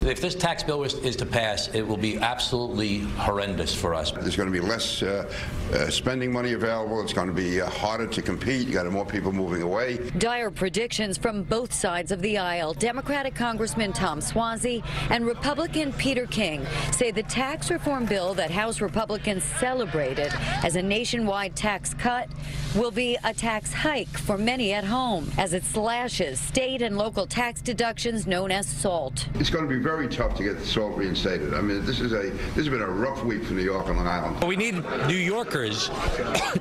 If this tax bill is to pass, it will be absolutely horrendous for us. There's going to be less spending money available. It's going to be harder to compete. You got more people moving away. Dire predictions from both sides of the aisle. Democratic Congressman Tom Suozzi and Republican Peter King say the tax reform bill that House Republicans celebrated as a nationwide tax cut will be a tax hike for many at home as it slashes state and local tax deductions known as SALT. It's going to be very tough to get the SALT reinstated. I mean, this has been a rough week for New York and Long Island. We need New Yorkers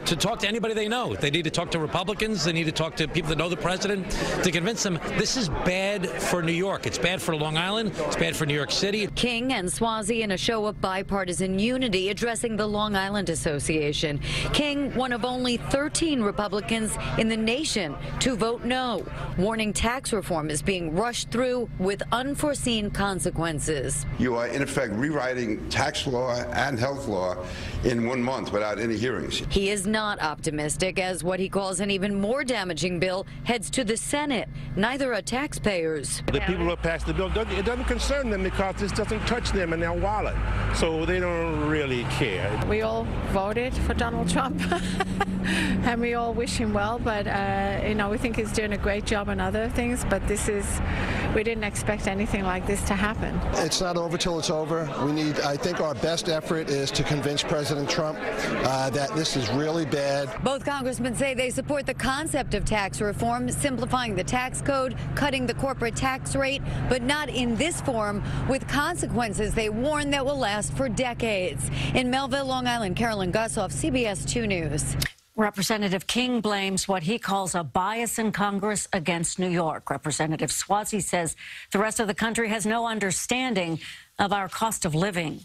to talk to anybody they know. They need to talk to Republicans. They need to talk to people that know the president to convince them this is bad for New York. It's bad for Long Island. It's bad for New York City. King and Suozzi in a show of bipartisan unity addressing the Long Island Association. King, one of only 13 Republicans in the nation to vote no, warning tax reform is being rushed through with unforeseen consequences. You are, in effect, rewriting tax law and health law in 1 month without any hearings. He is not optimistic as what he calls an even more damaging bill heads to the Senate. Neither are taxpayers. The people who passed the bill, it doesn't concern them because this doesn't touch them in their wallet, so they don't really care. We all voted for Donald Trump. And we all wish him well, but we think he's doing a great job on other things, but we didn't expect anything like this to happen. It's not over till it's over. I think our best effort is to convince President Trump that this is really bad. Both congressmen say they support the concept of tax reform, simplifying the tax code, cutting the corporate tax rate, but not in this form, with consequences they warn that will last for decades. In Melville, Long Island, Carolyn, Gusoff, CBS 2 News. Representative King blames what he calls a bias in Congress against New York. Representative Suozzi says the rest of the country has no understanding of our cost of living.